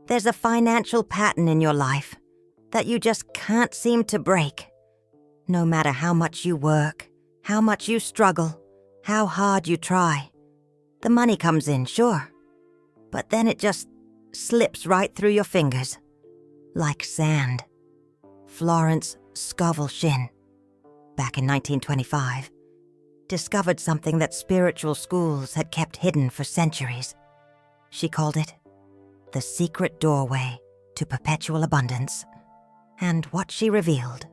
There's a financial pattern in your life that you just can't seem to break. No matter how much you work, how much you struggle, how hard you try. The money comes in, sure, but then it just slips right through your fingers, like sand. Florence Scovel Shinn, back in 1925, discovered something that spiritual schools had kept hidden for centuries. She called it the secret doorway to perpetual abundance. And what she revealed,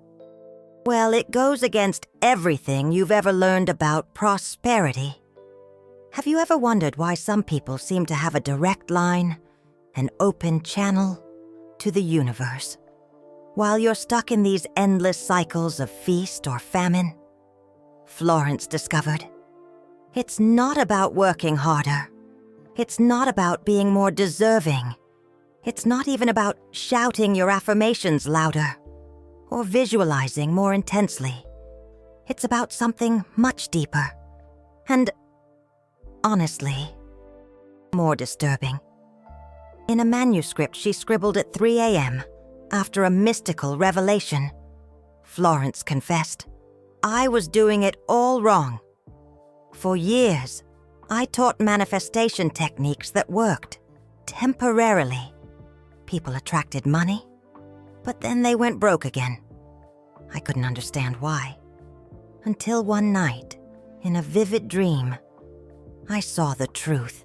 well, it goes against everything you've ever learned about prosperity. Have you ever wondered why some people seem to have a direct line, an open channel to the universe, while you're stuck in these endless cycles of feast or famine? Florence discovered, it's not about working harder. It's not about being more deserving. It's not even about shouting your affirmations louder or visualizing more intensely. It's about something much deeper and, honestly, more disturbing. In a manuscript she scribbled at 3 a.m. after a mystical revelation, Florence confessed, I was doing it all wrong. For years, I taught manifestation techniques that worked temporarily. People attracted money, but then they went broke again. I couldn't understand why. Until one night, in a vivid dream, I saw the truth.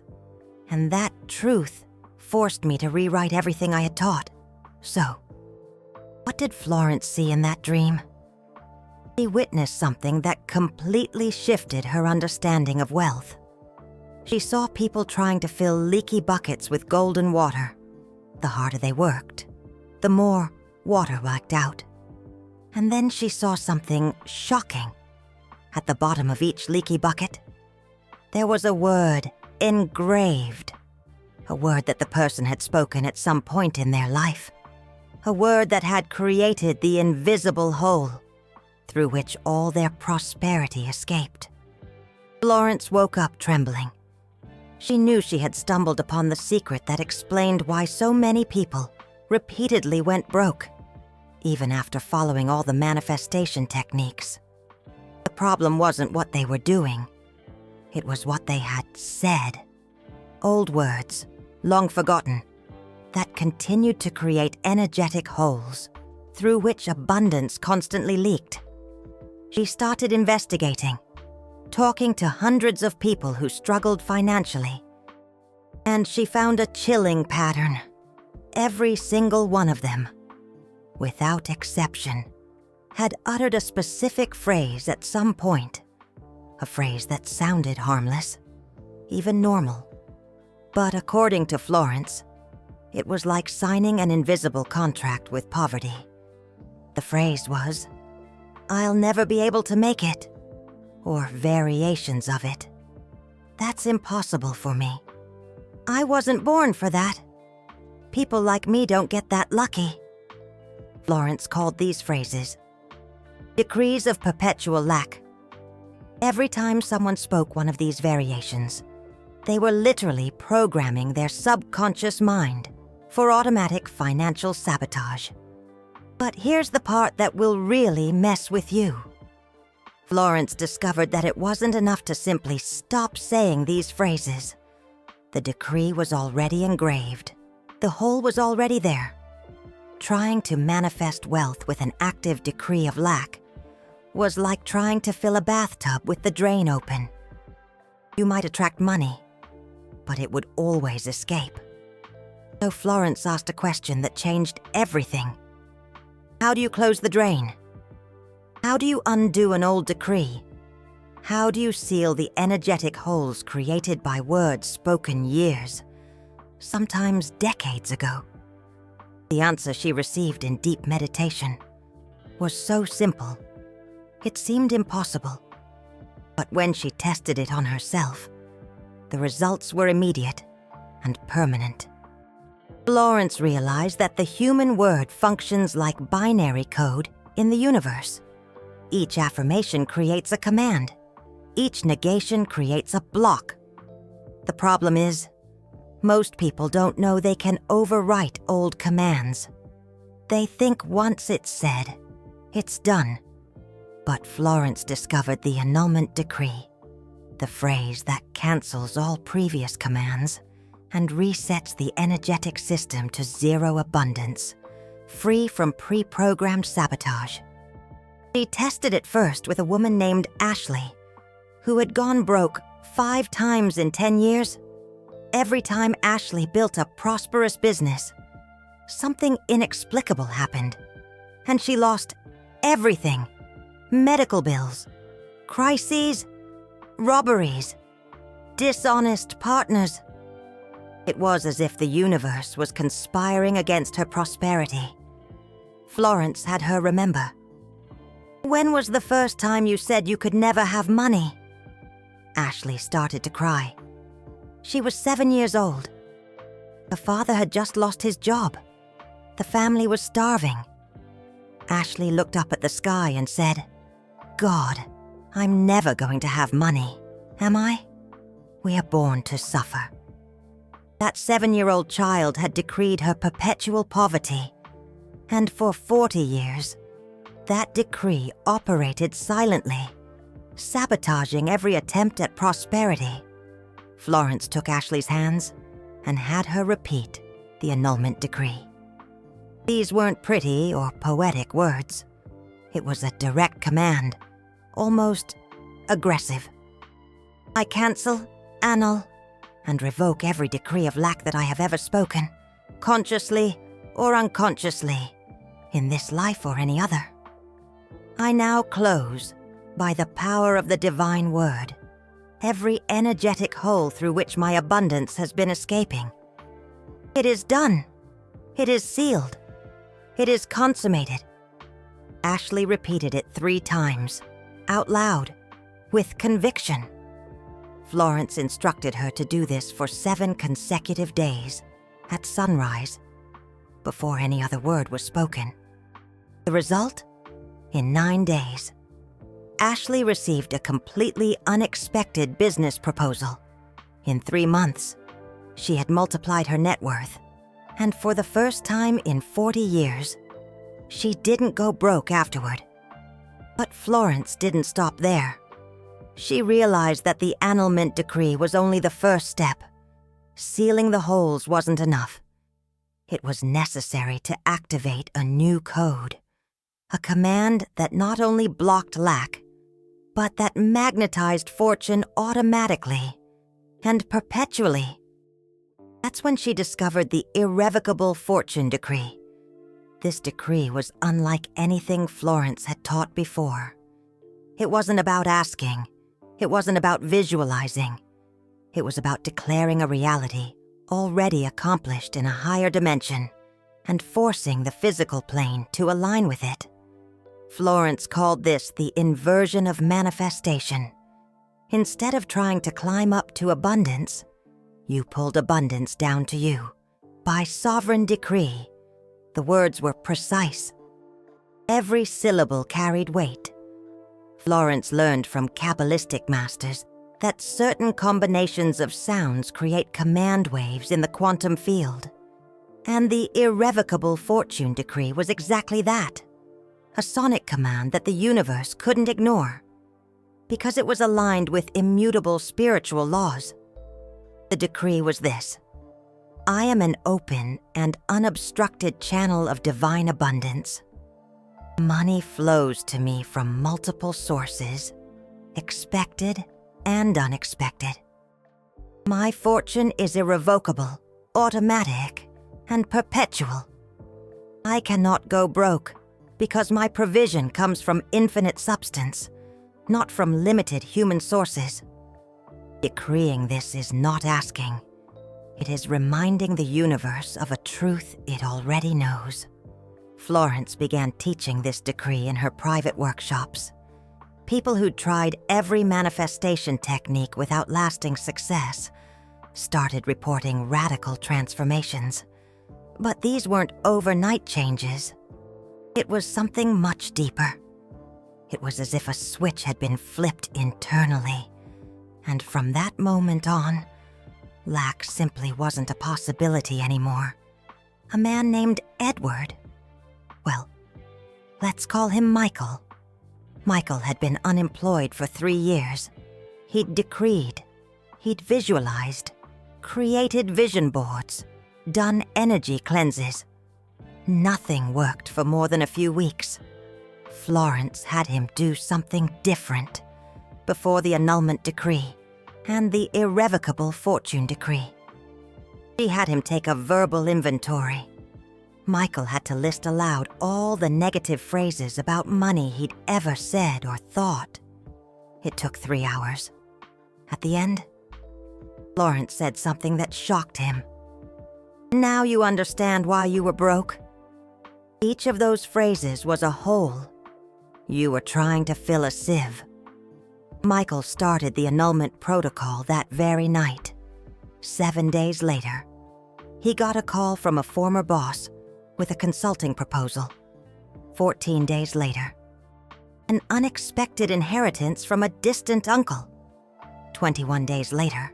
And that truth forced me to rewrite everything I had taught. So, what did Florence see in that dream? She witnessed something that completely shifted her understanding of wealth. She saw people trying to fill leaky buckets with golden water. The harder they worked, the more water lacked out. And then she saw something shocking. At the bottom of each leaky bucket, there was a word engraved. A word that the person had spoken at some point in their life. A word that had created the invisible hole through which all their prosperity escaped. Florence woke up trembling. She knew she had stumbled upon the secret that explained why so many people repeatedly went broke, even after following all the manifestation techniques. The problem wasn't what they were doing. It was what they had said. Old words, long forgotten, that continued to create energetic holes through which abundance constantly leaked. She started investigating, talking to hundreds of people who struggled financially. And she found a chilling pattern. Every single one of them, without exception, had uttered a specific phrase at some point. A phrase that sounded harmless, even normal. But according to Florence, it was like signing an invisible contract with poverty. The phrase was, I'll never be able to make it, or variations of it. That's impossible for me. I wasn't born for that. People like me don't get that lucky. Florence called these phrases decrees of perpetual lack. Every time someone spoke one of these variations, they were literally programming their subconscious mind for automatic financial sabotage. But here's the part that will really mess with you. Florence discovered that it wasn't enough to simply stop saying these phrases. The decree was already engraved. The hole was already there. Trying to manifest wealth with an active decree of lack was like trying to fill a bathtub with the drain open. You might attract money, but it would always escape. So Florence asked a question that changed everything. How do you close the drain? How do you undo an old decree? How do you seal the energetic holes created by words spoken years, sometimes decades ago? The answer she received in deep meditation was so simple, it seemed impossible. But when she tested it on herself, the results were immediate and permanent. Florence realized that the human word functions like binary code in the universe. Each affirmation creates a command. Each negation creates a block. The problem is, Most people don't know they can overwrite old commands. They think once it's said, it's done. But Florence discovered the annulment decree, the phrase that cancels all previous commands and resets the energetic system to zero abundance, free from pre-programmed sabotage. She tested it first with a woman named Ashley, who had gone broke 5 times in 10 years. Every time Ashley built a prosperous business, something inexplicable happened, and she lost everything. Medical bills, crises, robberies, dishonest partners. It was as if the universe was conspiring against her prosperity. Florence had her remember. "When was the first time you said you could never have money?" Ashley started to cry. She was 7 years old. Her father had just lost his job. The family was starving. Ashley looked up at the sky and said, "God, I'm never going to have money, am I? We are born to suffer." That 7-year-old child had decreed her perpetual poverty, and for 40 years, that decree operated silently, sabotaging every attempt at prosperity. Florence took Ashley's hands and had her repeat the annulment decree. These weren't pretty or poetic words. It was a direct command, almost aggressive. "I cancel, annul, and revoke every decree of lack that I have ever spoken, consciously or unconsciously, in this life or any other. I now close, by the power of the divine word, every energetic hole through which my abundance has been escaping. It is done. It is sealed. It is consummated." Ashley repeated it 3 times, out loud, with conviction. Florence instructed her to do this for 7 consecutive days, at sunrise, before any other word was spoken. The result? In 9 days, Ashley received a completely unexpected business proposal. In 3 months, she had multiplied her net worth, and for the first time in 40 years, she didn't go broke afterward. But Florence didn't stop there. She realized that the annulment decree was only the first step. Sealing the holes wasn't enough. It was necessary to activate a new code, a command that not only blocked lack, but that magnetized fortune automatically and perpetually. That's when she discovered the irrevocable fortune decree. This decree was unlike anything Florence had taught before. It wasn't about asking. It wasn't about visualizing. It was about declaring a reality already accomplished in a higher dimension and forcing the physical plane to align with it. Florence called this the inversion of manifestation. Instead of trying to climb up to abundance, you pulled abundance down to you. By sovereign decree, the words were precise. Every syllable carried weight. Florence learned from Kabbalistic masters that certain combinations of sounds create command waves in the quantum field. And the irrevocable fortune decree was exactly that. A sonic command that the universe couldn't ignore, because it was aligned with immutable spiritual laws. The decree was this: I am an open and unobstructed channel of divine abundance. Money flows to me from multiple sources, expected and unexpected. My fortune is irrevocable, automatic, and perpetual. I cannot go broke, because my provision comes from infinite substance, not from limited human sources. Decreeing this is not asking. It is reminding the universe of a truth it already knows. Florence began teaching this decree in her private workshops. People who'd tried every manifestation technique without lasting success started reporting radical transformations. But these weren't overnight changes. It was something much deeper. It was as if a switch had been flipped internally, and from that moment on, Lack simply wasn't a possibility anymore. A man named Edward. Well, let's call him Michael. Michael had been unemployed for 3 years. He'd decreed, he'd visualized, created vision boards, done energy cleanses. Nothing worked for more than a few weeks. Florence had him do something different before the annulment decree and the irrevocable fortune decree. She had him take a verbal inventory. Michael had to list aloud all the negative phrases about money he'd ever said or thought. It took 3 hours. At the end, Florence said something that shocked him. "Now you understand why you were broke?" Each of those phrases was a hole. You were trying to fill a sieve. Michael started the annulment protocol that very night. 7 days later, he got a call from a former boss with a consulting proposal. 14 days later, an unexpected inheritance from a distant uncle. 21 days later,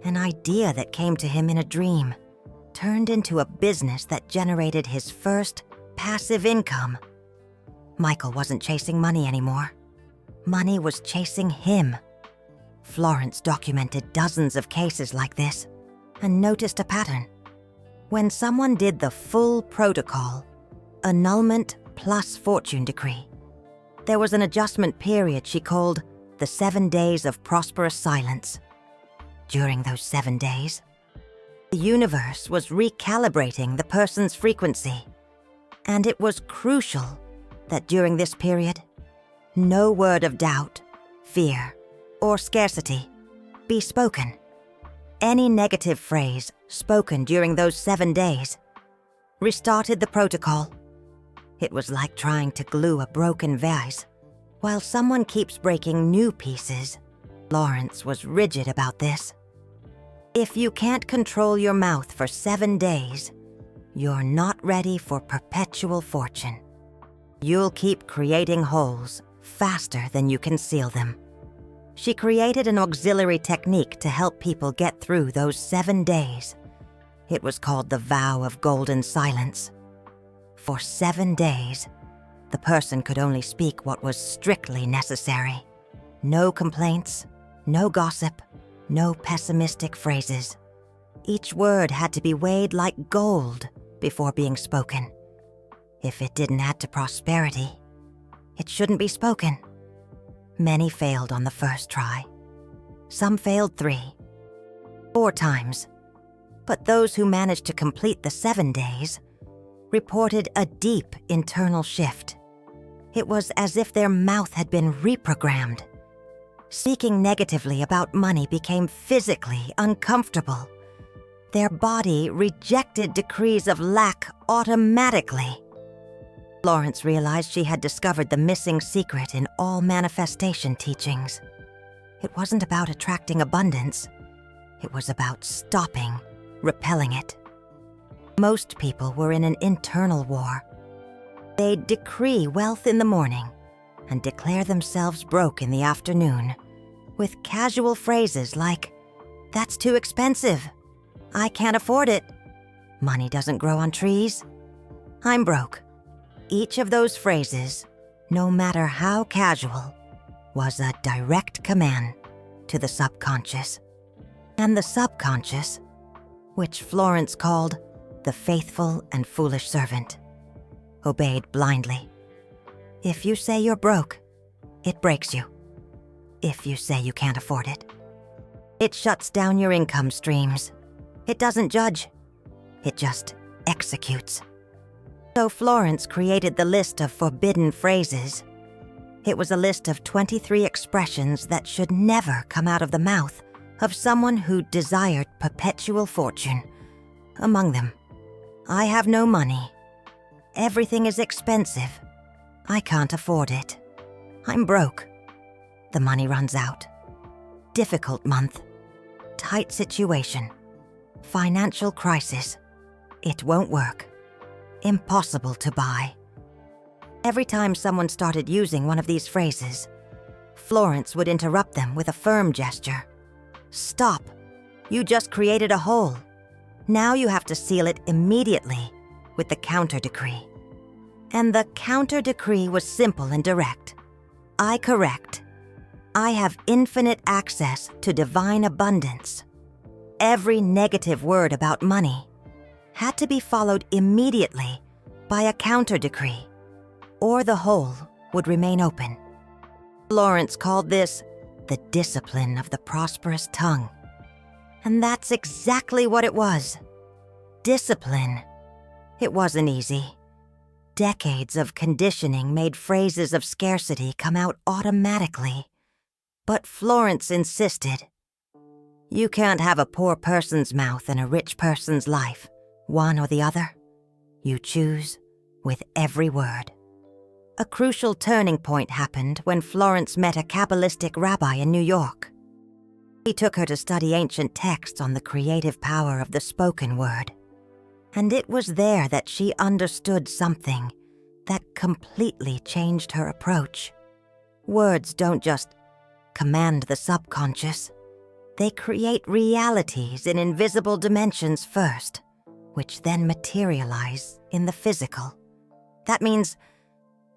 an idea that came to him in a dream turned into a business that generated his first passive income. Michael wasn't chasing money anymore. Money was chasing him. Florence documented dozens of cases like this and noticed a pattern. When someone did the full protocol, annulment plus fortune decree, there was an adjustment period she called the 7 days of prosperous silence. During those 7 days, the universe was recalibrating the person's frequency, and it was crucial that during this period, no word of doubt, fear, or scarcity be spoken. Any negative phrase spoken during those 7 days restarted the protocol. It was like trying to glue a broken vase while someone keeps breaking new pieces. Florence was rigid about this. If you can't control your mouth for 7 days, you're not ready for perpetual fortune. You'll keep creating holes faster than you can seal them. She created an auxiliary technique to help people get through those 7 days. It was called the vow of golden silence. For 7 days, the person could only speak what was strictly necessary. No complaints, no gossip, no pessimistic phrases. Each word had to be weighed like gold before being spoken. If it didn't add to prosperity, it shouldn't be spoken. Many failed on the first try. Some failed 3, 4 times. But those who managed to complete the 7 days reported a deep internal shift. It was as if their mouth had been reprogrammed. Speaking negatively about money became physically uncomfortable. Their body rejected decrees of lack automatically. Florence realized she had discovered the missing secret in all manifestation teachings. It wasn't about attracting abundance. It was about stopping, repelling it. Most people were in an internal war. They'd decree wealth in the morning and declare themselves broke in the afternoon with casual phrases like, "That's too expensive. I can't afford it. Money doesn't grow on trees. I'm broke." Each of those phrases, no matter how casual, was a direct command to the subconscious. And the subconscious, which Florence called the faithful and foolish servant, obeyed blindly. If you say you're broke, it breaks you. If you say you can't afford it, it shuts down your income streams. It doesn't judge. It just executes. So Florence created the list of forbidden phrases. It was a list of 23 expressions that should never come out of the mouth of someone who desired perpetual fortune. Among them, "I have no money. Everything is expensive. I can't afford it. I'm broke. The money runs out. Difficult month. Tight situation. Financial crisis. It won't work. Impossible to buy." Every time someone started using one of these phrases, Florence would interrupt them with a firm gesture. "Stop. You just created a hole. Now you have to seal it immediately with the counter decree. And the counter decree was simple and direct. I correct. I have infinite access to divine abundance. Every negative word about money had to be followed immediately by a counter decree, or the hole would remain open. Florence called this the discipline of the prosperous tongue. And that's exactly what it was. Discipline. It wasn't easy. Decades of conditioning made phrases of scarcity come out automatically. But Florence insisted. You can't have a poor person's mouth and a rich person's life, one or the other. You choose with every word. A crucial turning point happened when Florence met a Kabbalistic rabbi in New York. He took her to study ancient texts on the creative power of the spoken word. And it was there that she understood something that completely changed her approach. Words don't just command the subconscious. They create realities in invisible dimensions first, which then materialize in the physical. That means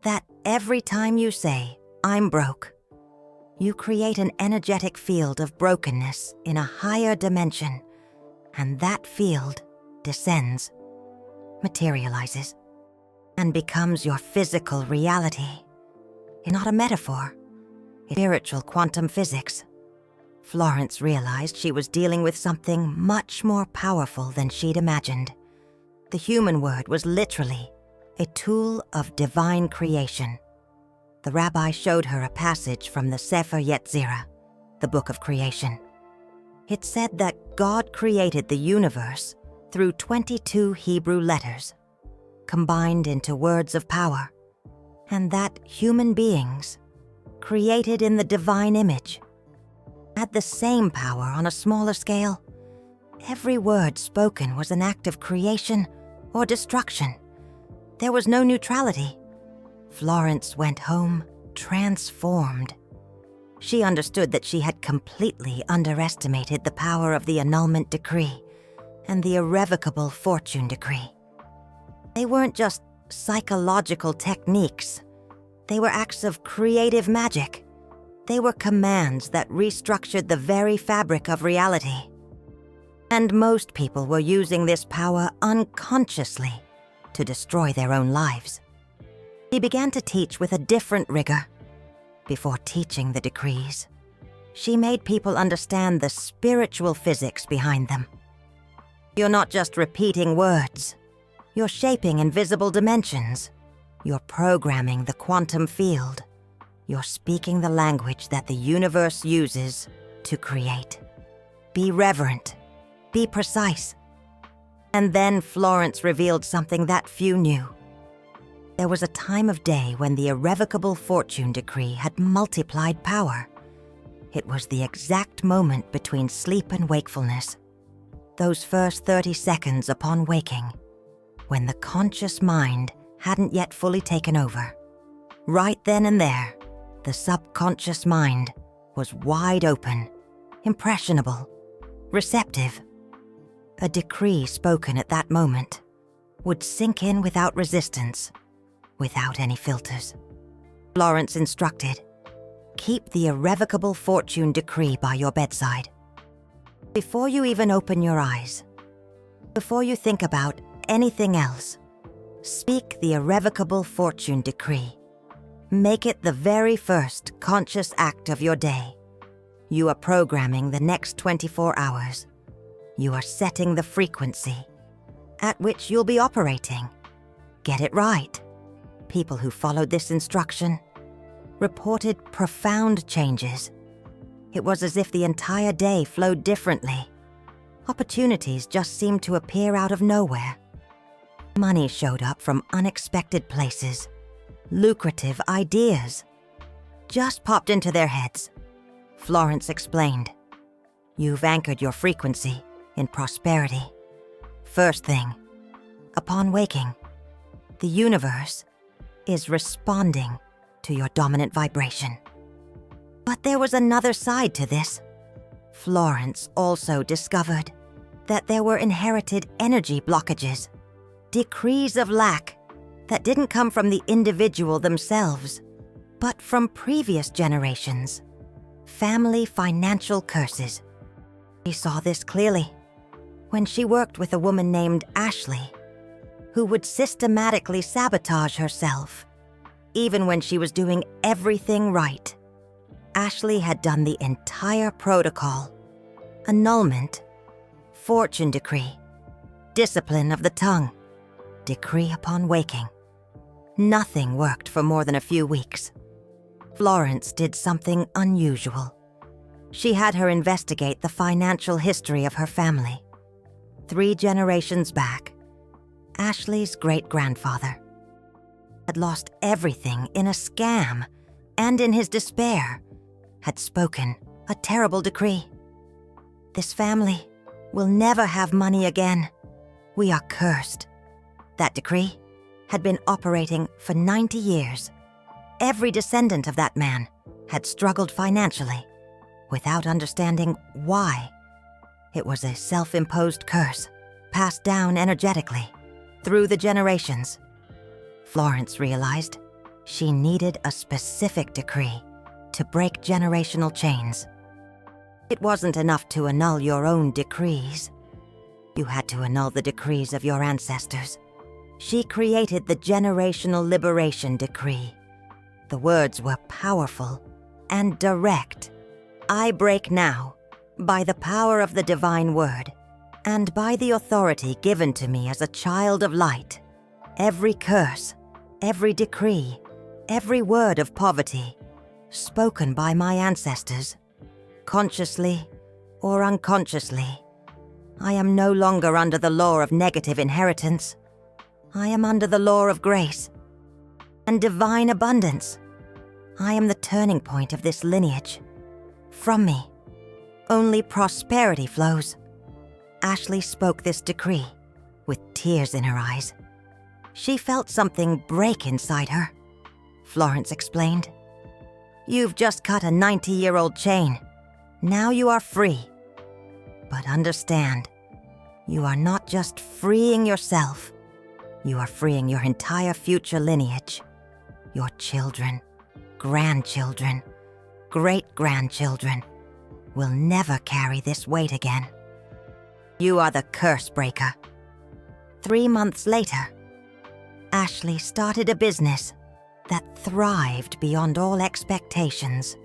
that every time you say, I'm broke, you create an energetic field of brokenness in a higher dimension, and that field descends, materializes, and becomes your physical reality. It's not a metaphor. It's spiritual quantum physics. Florence realized she was dealing with something much more powerful than she'd imagined. The human word was literally a tool of divine creation. The rabbi showed her a passage from the Sefer Yetzirah, the book of creation. It said that God created the universe through 22 Hebrew letters, combined into words of power, and that human beings, created in the divine image, had the same power on a smaller scale. Every word spoken was an act of creation or destruction. There was no neutrality. Florence went home transformed. She understood that she had completely underestimated the power of the annulment decree and the irrevocable fortune decree. They weren't just psychological techniques. They were acts of creative magic. They were commands that restructured the very fabric of reality. And most people were using this power unconsciously to destroy their own lives. She began to teach with a different rigor. Before teaching the decrees, she made people understand the spiritual physics behind them. You're not just repeating words. You're shaping invisible dimensions. You're programming the quantum field. You're speaking the language that the universe uses to create. Be reverent. Be precise. And then Florence revealed something that few knew. There was a time of day when the irrevocable fortune decree had multiplied power. It was the exact moment between sleep and wakefulness. Those first 30 seconds upon waking, when the conscious mind hadn't yet fully taken over. Right then and there, the subconscious mind was wide open, impressionable, receptive. A decree spoken at that moment would sink in without resistance, without any filters. Florence instructed, keep the irrevocable fortune decree by your bedside. Before you even open your eyes, before you think about anything else, speak the irrevocable fortune decree. Make it the very first conscious act of your day. You are programming the next 24 hours. You are setting the frequency at which you'll be operating. Get it right. People who followed this instruction reported profound changes. It was as if the entire day flowed differently. Opportunities just seemed to appear out of nowhere. Money showed up from unexpected places. Lucrative ideas just popped into their heads. Florence explained, you've anchored your frequency in prosperity. First thing, upon waking, the universe is responding to your dominant vibration. But there was another side to this. Florence also discovered that there were inherited energy blockages, decrees of lack that didn't come from the individual themselves, but from previous generations, family financial curses. She saw this clearly when she worked with a woman named Ashley, who would systematically sabotage herself, even when she was doing everything right. Ashley had done the entire protocol: annulment, fortune decree, discipline of the tongue, decree upon waking. Nothing worked for more than a few weeks. Florence did something unusual. She had her investigate the financial history of her family. 3 generations back, Ashley's great-grandfather had lost everything in a scam, and in his despair had spoken a terrible decree. This family will never have money again. We are cursed. That decree had been operating for 90 years. Every descendant of that man had struggled financially without understanding why. It was a self-imposed curse, passed down energetically through the generations. Florence realized she needed a specific decree to break generational chains. It wasn't enough to annul your own decrees. You had to annul the decrees of your ancestors. She created the Generational Liberation Decree. The words were powerful and direct. I break now, by the power of the divine word, and by the authority given to me as a child of light, every curse, every decree, every word of poverty, spoken by my ancestors, consciously or unconsciously. I am no longer under the law of negative inheritance. I am under the law of grace and divine abundance. I am the turning point of this lineage. From me, only prosperity flows. Ashley spoke this decree with tears in her eyes. She felt something break inside her. Florence explained, "You've just cut a 90-year-old chain. Now you are free. But understand, you are not just freeing yourself. You are freeing your entire future lineage. Your children, grandchildren, great-grandchildren will never carry this weight again. You are the curse breaker." 3 months later, Ashley started a business that thrived beyond all expectations.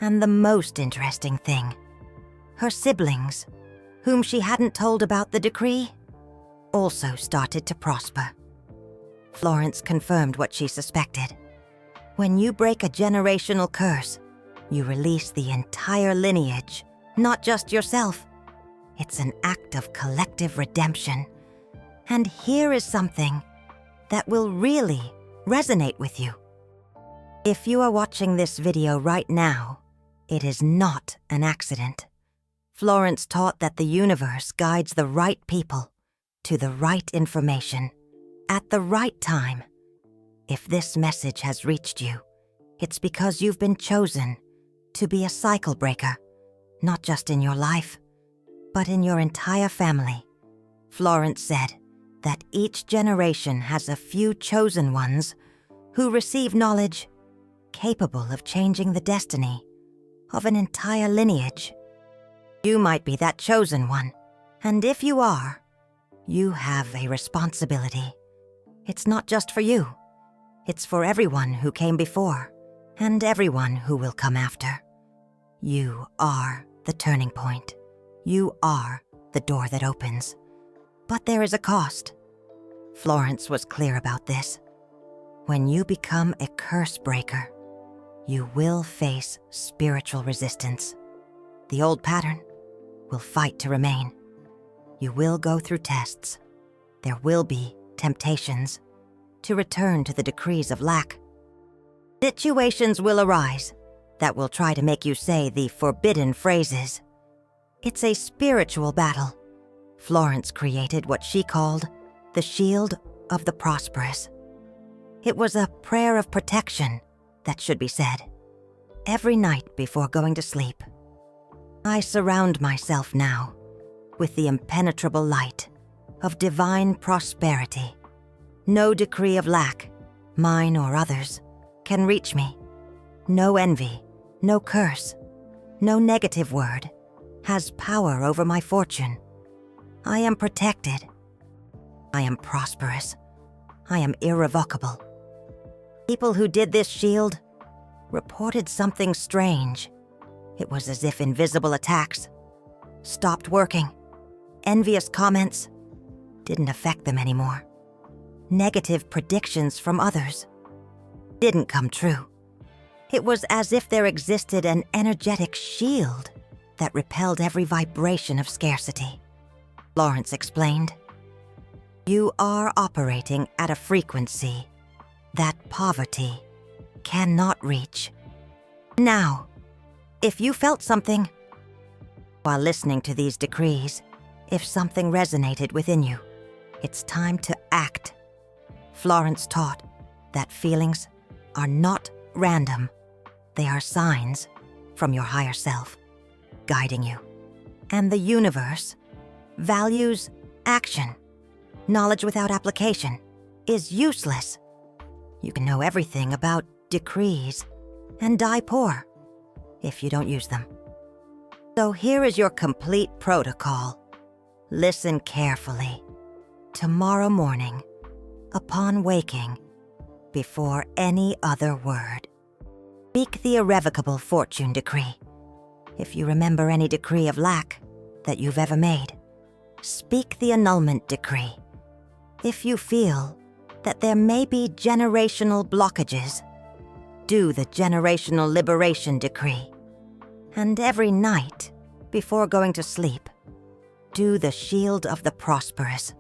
And the most interesting thing, her siblings, whom she hadn't told about the decree, also started to prosper. Florence confirmed what she suspected. When you break a generational curse, you release the entire lineage, not just yourself. It's an act of collective redemption. And here is something that will really resonate with you. If you are watching this video right now, it is not an accident. Florence taught that the universe guides the right people to the right information at the right time. If this message has reached you, it's because you've been chosen to be a cycle breaker, not just in your life, but in your entire family. Florence said that each generation has a few chosen ones who receive knowledge capable of changing the destiny of an entire lineage. You might be that chosen one, and if you are, you have a responsibility. It's not just for you. It's for everyone who came before, and everyone who will come after. You are the turning point. You are the door that opens. But there is a cost. Florence was clear about this. When you become a curse breaker, you will face spiritual resistance. The old pattern will fight to remain. You will go through tests. There will be temptations to return to the decrees of lack. Situations will arise that will try to make you say the forbidden phrases. It's a spiritual battle. Florence created what she called the shield of the prosperous. It was a prayer of protection that should be said every night before going to sleep. I surround myself now with the impenetrable light of divine prosperity. No decree of lack, mine or others, can reach me. No envy, no curse, no negative word has power over my fortune. I am protected. I am prosperous. I am irrevocable. People who did this shield reported something strange. It was as if invisible attacks stopped working. Envious comments didn't affect them anymore. Negative predictions from others didn't come true. It was as if there existed an energetic shield that repelled every vibration of scarcity. Florence explained, "You are operating at a frequency that poverty cannot reach. Now, if you felt something while listening to these decrees, if something resonated within you, it's time to act." Florence taught that feelings are not random. They are signs from your higher self, guiding you. And the universe values action. Knowledge without application is useless. You can know everything about decrees and die poor if you don't use them. So here is your complete protocol. Listen carefully. Tomorrow morning, upon waking, before any other word, speak the irrevocable fortune decree. If you remember any decree of lack that you've ever made, speak the annulment decree. If you feel that there may be generational blockages, do the generational liberation decree. And every night, before going to sleep, do the shield of the prosperous.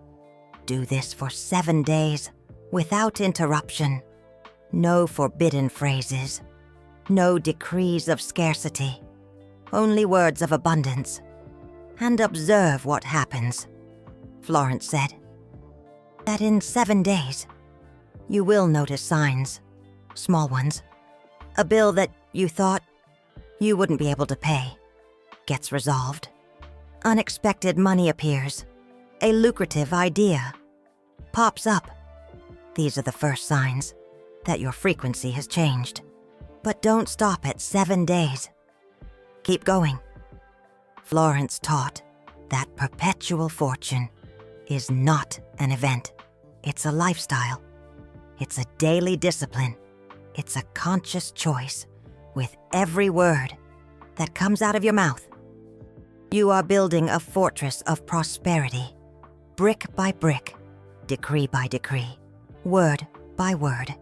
Do this for 7 days without interruption. No forbidden phrases. No decrees of scarcity. Only words of abundance. And observe what happens. Florence said that in 7 days, you will notice signs, small ones. A bill that you thought you wouldn't be able to pay gets resolved. Unexpected money appears. A lucrative idea pops up. These are the first signs that your frequency has changed. But don't stop at 7 days. Keep going. Florence taught that perpetual fortune is not an event. It's a lifestyle. It's a daily discipline. It's a conscious choice with every word that comes out of your mouth. You are building a fortress of prosperity, brick by brick, decree by decree, word by word.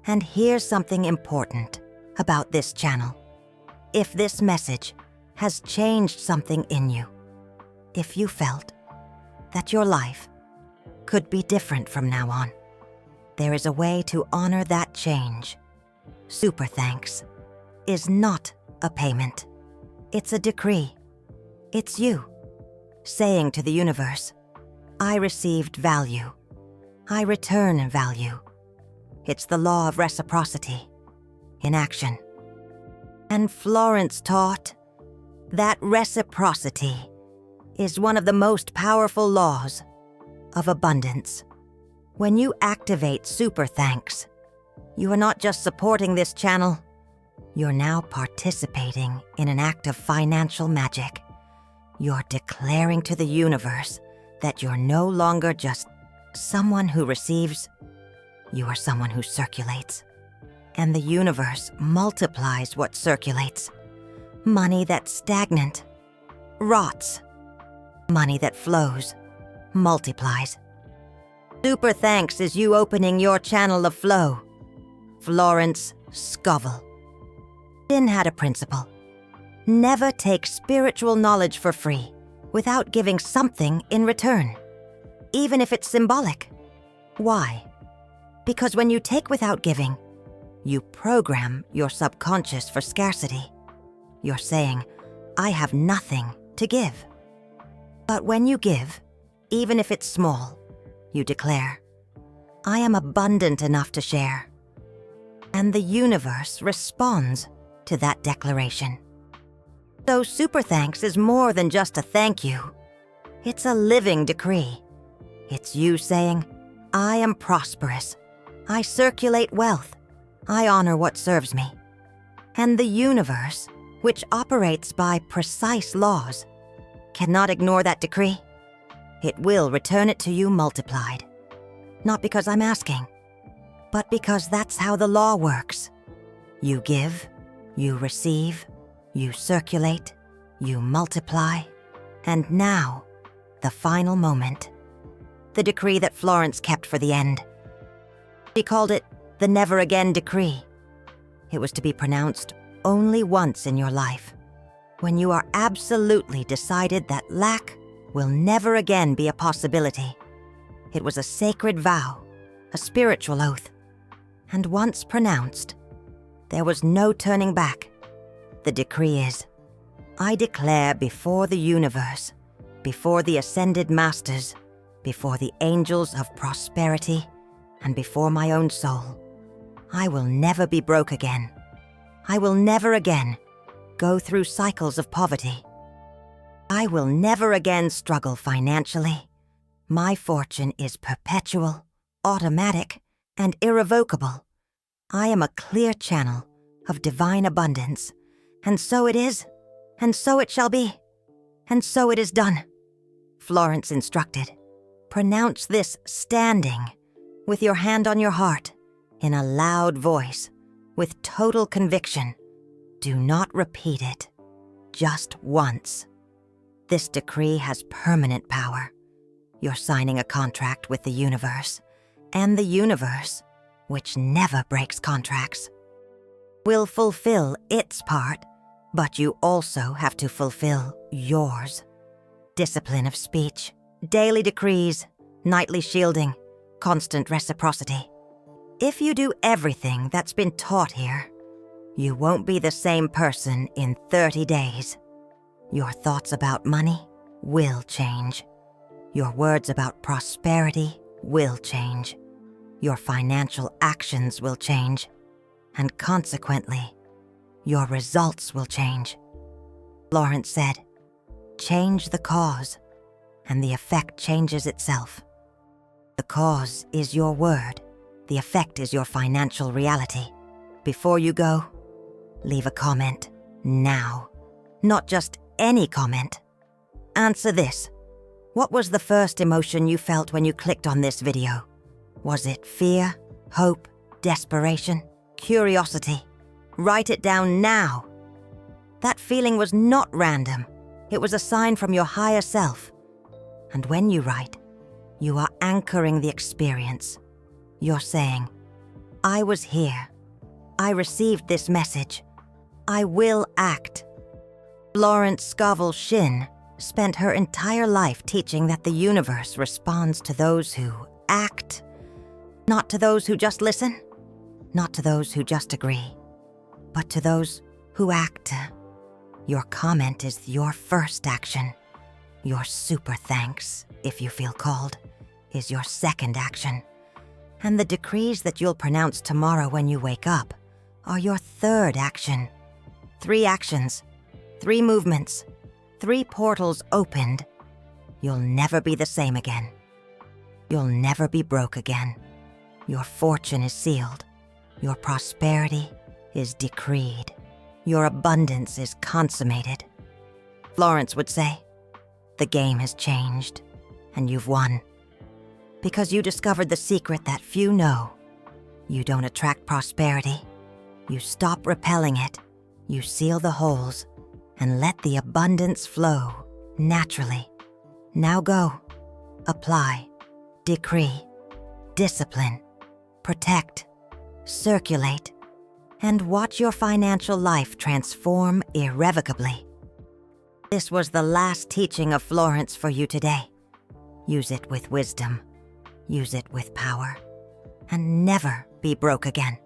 And here's something important about this channel. If this message has changed something in you, if you felt that your life could be different from now on, there is a way to honor that change. Super thanks is not a payment. It's a decree. It's you saying to the universe, I received value. I return value. It's the law of reciprocity in action. And Florence taught that reciprocity is one of the most powerful laws of abundance. When you activate super thanks, you are not just supporting this channel, you're now participating in an act of financial magic. You're declaring to the universe that you're no longer just someone who receives, you are someone who circulates. And the universe multiplies what circulates. Money that's stagnant rots. Money that flows multiplies. Super thanks is you opening your channel of flow. Florence Scovel Shinn had a principle. Never take spiritual knowledge for free without giving something in return, even if it's symbolic. Why? Because when you take without giving, you program your subconscious for scarcity. You're saying, I have nothing to give. But when you give, even if it's small, you declare, I am abundant enough to share. And the universe responds to that declaration. So super thanks is more than just a thank you. It's a living decree. It's you saying, I am prosperous. I circulate wealth. I honor what serves me. And the universe, which operates by precise laws, cannot ignore that decree. It will return it to you multiplied. Not because I'm asking, but because that's how the law works. You give, you receive, you circulate, you multiply, and now, the final moment. The decree that Florence kept for the end. She called it the Never Again Decree. It was to be pronounced only once in your life, when you are absolutely decided that lack will never again be a possibility. It was a sacred vow, a spiritual oath, and once pronounced, there was no turning back. The decree is, I declare before the universe, before the ascended masters, before the angels of prosperity, and before my own soul, I will never be broke again. I will never again go through cycles of poverty. I will never again struggle financially. My fortune is perpetual, automatic, and irrevocable. I am a clear channel of divine abundance, and so it is, and so it shall be, and so it is done. Florence instructed, pronounce this standing, with your hand on your heart, in a loud voice, with total conviction. Do not repeat it, just once. This decree has permanent power. You're signing a contract with the universe, and the universe, which never breaks contracts, will fulfill its part, but you also have to fulfill yours. Discipline of speech, daily decrees, nightly shielding, constant reciprocity. If you do everything that's been taught here, you won't be the same person in 30 days. Your thoughts about money will change. Your words about prosperity will change. Your financial actions will change. And consequently, your results will change. Florence said, change the cause, and the effect changes itself. The cause is your word. The effect is your financial reality. Before you go, leave a comment now. Not just any comment. Answer this. What was the first emotion you felt when you clicked on this video? Was it fear, hope, desperation, curiosity? Write it down now. That feeling was not random. It was a sign from your higher self. And when you write, you are anchoring the experience. You're saying, I was here. I received this message. I will act. Florence Scovel Shinn spent her entire life teaching that the universe responds to those who act, not to those who just listen, not to those who just agree, but to those who act. Your comment is your first action. Your super thanks, if you feel called, is your second action. And the decrees that you'll pronounce tomorrow when you wake up are your third action. 3 actions, 3 movements, 3 portals opened. You'll never be the same again. You'll never be broke again. Your fortune is sealed. Your prosperity is decreed. Your abundance is consummated. Florence would say, the game has changed, and you've won. Because you discovered the secret that few know. You don't attract prosperity. You stop repelling it. You seal the holes and let the abundance flow naturally. Now go. Apply. Decree. Discipline. Protect. Circulate. And watch your financial life transform irrevocably. This was the last teaching of Florence for you today. Use it with wisdom. Use it with power. And never be broke again.